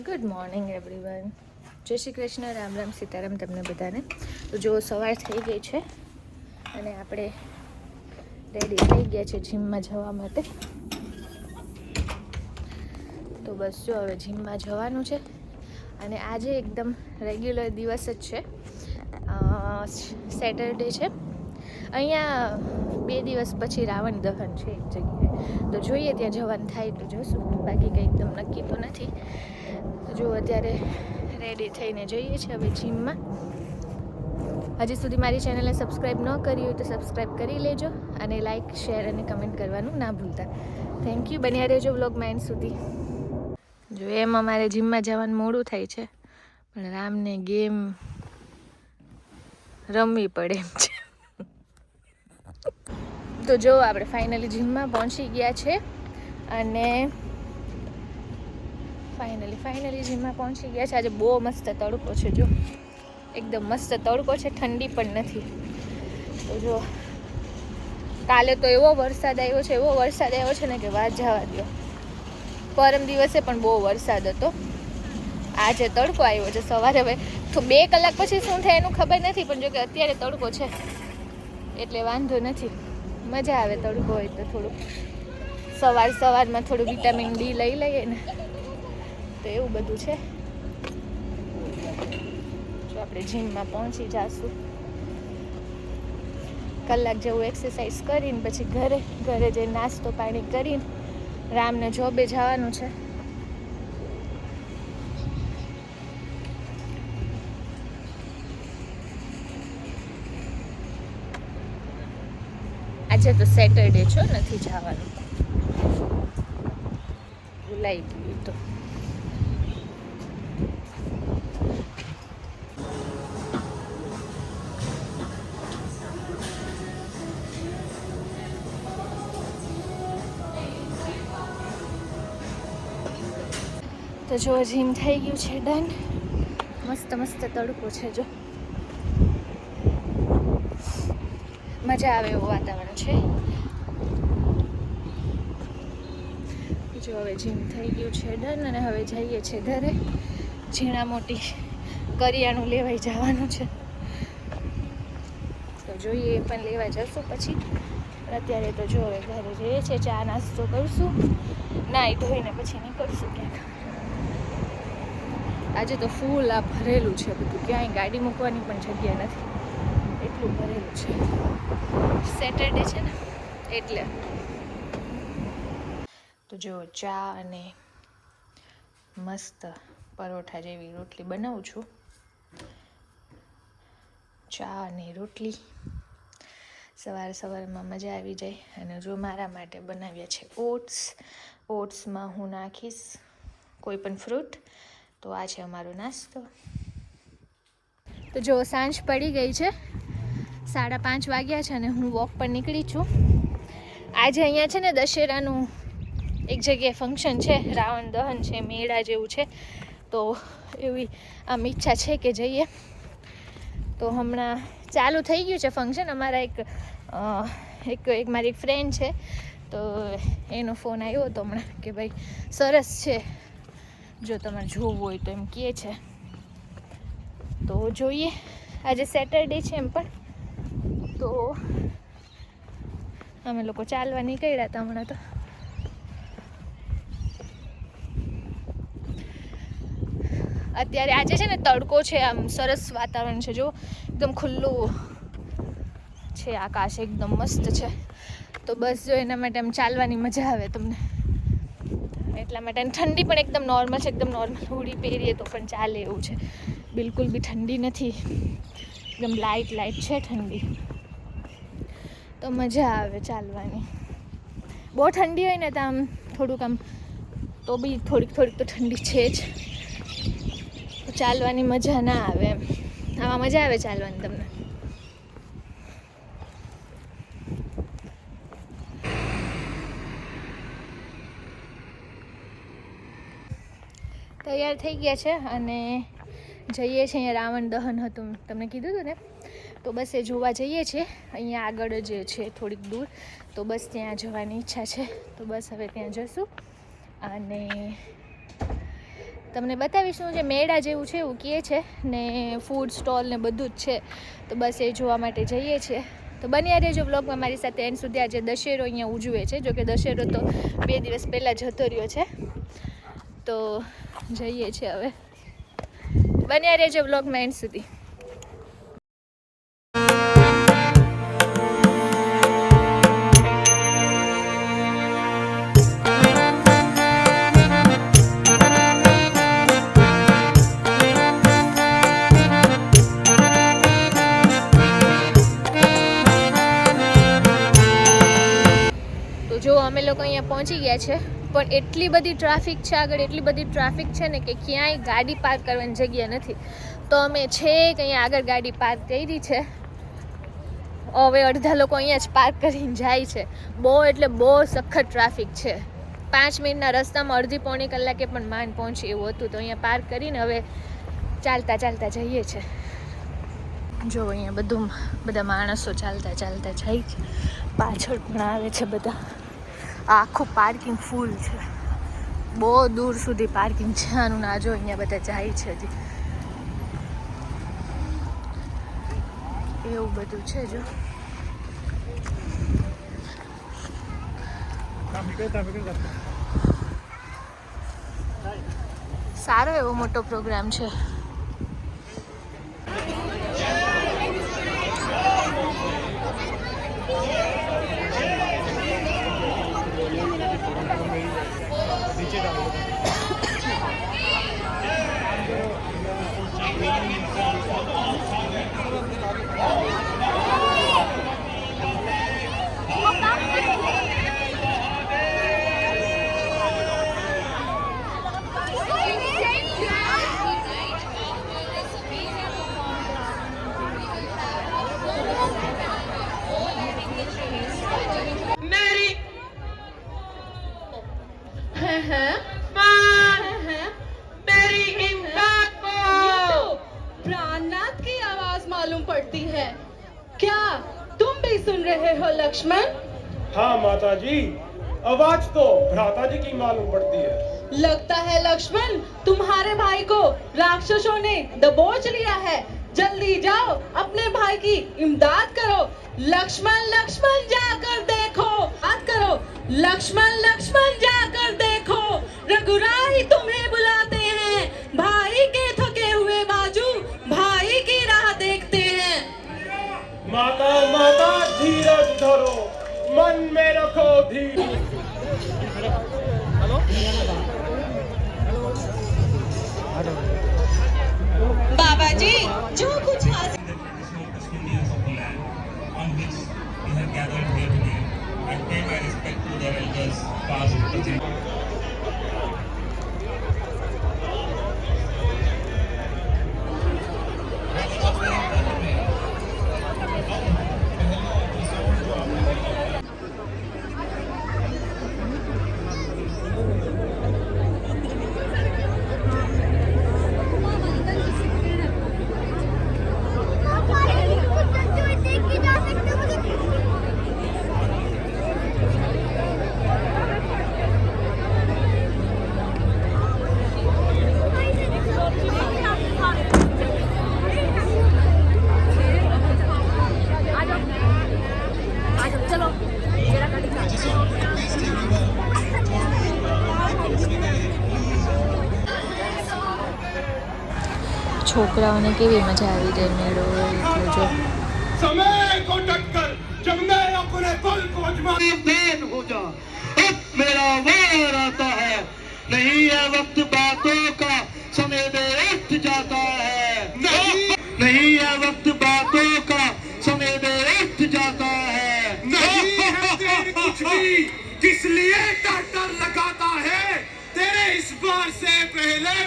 Good morning everyone. જય શ્રી કૃષ્ણ, રામ રામ, સીતારામ તમને બધાને. તો જો સવાર થઈ ગઈ છે અને આપણે રેડી થઈ ગયા છે જીમમાં જવા માટે. તો બસ જો હવે જીમમાં જવાનું છે અને આજે એકદમ રેગ્યુલર દિવસ જ છે. સેટરડે છે. અહીંયા 2 દિવસ પછી રાવણ દહન છે એક જગ્યાએ, તો જોઈએ ત્યાં જવાનું થાય તો જશું, બાકી કંઈ એકદમ નક્કી તો નથી. તો જો અત્યારે રેડી થઈને જઈએ છીએ હવે જીમમાં. હજી સુધી મારી ચેનલને સબસ્ક્રાઈબ ન કરી હોય તો સબસ્ક્રાઈબ કરી લેજો અને લાઇક, શેર અને કમેન્ટ કરવાનું ના ભૂલતા. Thank you. બન્યા રહેજો વ્લોગમાં એન્ડ સુધી. જો એમ અમારે જીમમાં જવાનું મોડું થાય છે, પણ રામને ગેમ રમવી પડે એમ છે. તો જો આપણે ફાઇનલી જીમમાં પહોંચી ગયા છે અને ફાઇનલી જીમમાં પહોંચી ગયા છે. આજે બહુ મસ્ત તડકો છે, જો એકદમ મસ્ત તડકો છે, ઠંડી પણ નથી. તો જો કાલે તો એવો વરસાદ આવ્યો છે ને કે વાત જવા દો. પરમ દિવસે પણ બહુ વરસાદ હતો. આજે તડકો આવ્યો છે સવારે. હવે તો 2 કલાક પછી શું થાય એનું ખબર નથી, પણ જો કે અત્યારે તડકો છે એટલે વાંધો નથી. મજા આવે તડકો હોય તો. થોડુંક સવારમાં થોડું વિટામિન ડી લઈ લઈએ ને, તો એવું બધું છે. જો આપણે જીમમાં પહોંચી જઈશું, કલાક જેવું એક્સરસાઇઝ કરીને પછી ઘરે જઈને નાસ્તો પાણી કરીને રામને જોબે જવાનું છે. આજે તો સેટરડે છો, નથી જવાનું, ભૂલાઈ ગયું તો. તો જો જીમ થઈ ગયું છે ડન. મસ્ત તડકો છે, જો મજા આવે એવું વાતાવરણ છે. જો હવે જીમ થઈ ગયું છે ડન અને હવે જઈએ છીએ ઘરે. ઝીણા મોટી કરિયાણું લેવાઈ જવાનું છે, તો જોઈએ એ પણ લેવા જશું પછી. અત્યારે તો જો હવે ઘરે જઈએ છીએ, ચા નાસ્તો કરશું, નાહી ધોઈને પછી નીકળશું ક્યાંક. આજે તો ફૂલ આ ભરેલું છે બધું, ક્યાંય ગાડી મૂકવાની પણ જગ્યા નથી, એટલું ભરેલું છે. સેટરડે છે ને એટલે. તો જો ચા અને મસ્ત પરોઠા જેવી રોટલી બનાવું છું. ચા અને રોટલી સવારમાં મજા આવી જાય. અને જો મારા માટે બનાવ્યા છે ઓટ્સમાં હું નાખીશ કોઈ પણ ફ્રૂટ. તો આ છે અમારો નાસ્તો. તો જો સાંજ પડી ગઈ છે, 5:30 વાગ્યા છે અને હું વોક પર નીકળી છું. આજે અહીંયા છે ને દશેરાનું એક જગ્યાએ ફંક્શન છે, રાવણ દહન છે, મેળા જેવું છે. તો એવી આમ ઈચ્છા છે કે જઈએ. તો હમણાં ચાલુ થઈ ગયું છે ફંક્શન. અમારા એક મારી ફ્રેન્ડ છે, તો એનો ફોન આવ્યો હતો હમણાં કે ભાઈ સરસ છે, જો તમારે જોવું હોય તો એમ કહે છે. તો જોઈએ, આજે સેટરડે છે એમ પણ. તો અમે લોકો ચાલવા નીકળ્યા હતા હમણાં. તો અત્યારે આજે છે ને તડકો છે, આમ સરસ વાતાવરણ છે, જો એકદમ ખુલ્લું છે આકાશ, એકદમ મસ્ત છે. તો બસ જો એના માટે આમ ચાલવાની મજા આવે તમને, એટલા માટે. ઠંડી પણ એકદમ નોર્મલ છે, એકદમ નોર્મલ હુડી પહેરીએ તો પણ ચાલે એવું છે. બિલકુલ બી ઠંડી નથી, એકદમ લાઇટ છે ઠંડી. તો મજા આવે ચાલવાની. બહુ ઠંડી હોય ને તો આમ થોડુંક આમ તો બી થોડીક તો ઠંડી છે જ, તો ચાલવાની મજા ના આવે એમ. આમાં મજા આવે ચાલવાની તમને. તૈયાર થઈ ગયા છે અને જઈએ છીએ. અહીંયા રાવણ દહન હતું, તમને કીધું હતું ને, તો બસ એ જોવા જઈએ છીએ. અહીંયા આગળ જ છે થોડીક દૂર, તો બસ ત્યાં જવાની ઈચ્છા છે. તો બસ હવે ત્યાં જશું અને તમને બતાવીશું જે મેળા જેવું છે એવું કહે છે ને ફૂડ સ્ટોલ ને બધું જ છે. તો બસ એ જોવા માટે જઈએ છીએ. તો બન્યા રહેજો વ્લોગમાં મારી સાથે એન્ડ સુધી. આજે દશેરો અહીંયા ઉજવે છે, જોકે દશેરો તો 2 દિવસ પહેલાં જતો રહ્યો છે. તો જઈએ છીએ હવે. બન્યા રહેજો વ્લોગમાં એન્ડ સુધી. જો અમે લોકો અહીંયા પહોંચી ગયા છે, પણ એટલી બધી ટ્રાફિક છે આગળ, એટલી બધી ટ્રાફિક છે ને કે ક્યાંય ગાડી પાર્ક કરવાની જગ્યા નથી. તો અમે છેક અહીંયા આગળ ગાડી પાર્ક કરી છે. હવે અડધા લોકો અહીંયા જ પાર્ક કરીને જાય છે. બહુ એટલે બહુ સખત ટ્રાફિક છે. 5 મિનિટના રસ્તામાં અડધી પોણી કલાકે પણ માંડ પહોંચી એવું હતું. તો અહીંયા પાર્ક કરીને હવે ચાલતા ચાલતા જઈએ છે. જો અહીંયા બધા માણસો ચાલતા ચાલતા જાય છે. પાછળ પણ આવે છે બધા. આખું પાર્કિંગ ફૂલ છે. બહુ દૂર સુધી પાર્કિંગ છે આનું. ના જો અહીંયા બધા જાય છે હજી. એવું બધું છે. જો સારો એવો મોટો પ્રોગ્રામ છે. क्या तुम भी सुन रहे हो लक्ष्मण? हाँ माता जी, आवाज तो भ्राता जी की मालूम पड़ती है. लगता है लक्ष्मण तुम्हारे भाई को राक्षसों ने दबोच लिया है. जल्दी जाओ अपने भाई की इमदाद करो. लक्ष्मण लक्ष्मण जाकर देखो. बात करो. लक्ष्मण लक्ष्मण जाकर देखो. रघुराई तुम्हें बुलाते हैं. भाई के थके हुए बाजू भाई की राह देखते हैं. माता माता धीरज धरो, मन में रखो धीर. बाबा जी जो कुछ हासिल છોકરાઓને કેવી મજા આવી જાય મેળો એટલે જો. समय को टक्कर जब मैं अपने बल को आजमाता बेन हो जा. अब मेरा वार आता है. नहीं है वक्त बातों का, समय व्यर्थ जाता है. नहीं है वक्त बातों का, समय व्यर्थ जाता है. नहीं है देर कुछ भी, किस लिए डर लगाता है. तेरे इस बार से पहले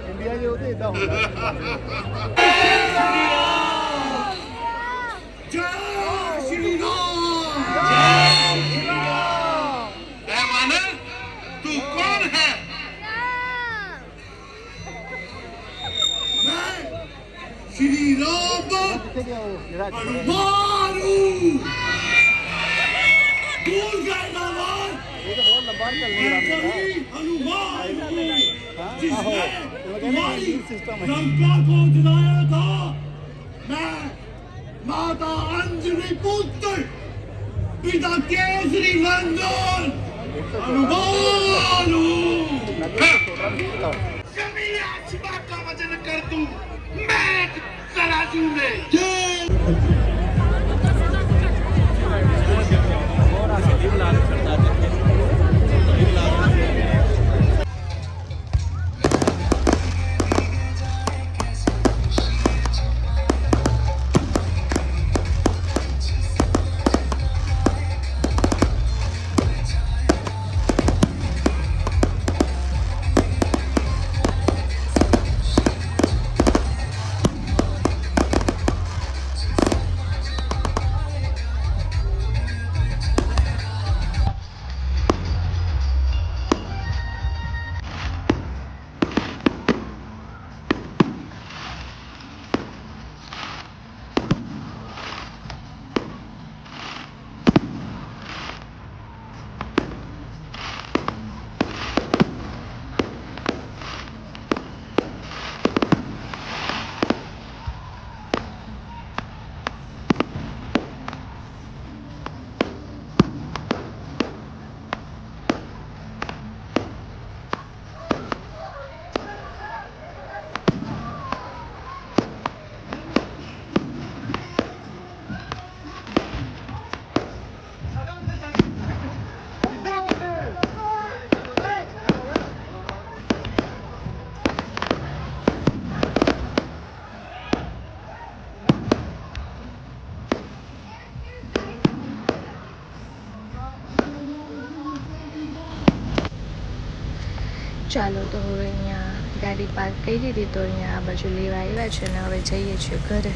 ਇੰਡੀਆ ਜੇ ਉਹਦੇ ਇਦਾਂ ਹੁੰਦਾ जय श्री राम। ऐ माने तू कौन है? मैं श्री राम ਕਿੱਥੇ ਗਿਆ ਉਹ ਜਿਹੜਾ हनुमान हूँ। भूल गए ना बात? ਇਹ ਤਾਂ ਬਹੁਤ ਲੰਬਾ ਚੱਲਣੇ मैं ਵਾਲਾ वही हनुमान हूँ जिसने कहते हैं तुम्हारी immune system है। लंका को जलाया था। मैं माता अंजलि पुत्र पिता केसरी नंदन हनुमान हूँ। जमीन आसमान का वजन कर दूं मैं तराजू में। ચાલો તો હવે અહીંયા ગાડી પાર્ક કરી દીધી તો અહીંયા આ બાજુ લેવા આવ્યા છે અને હવે જઈએ છીએ ઘરે.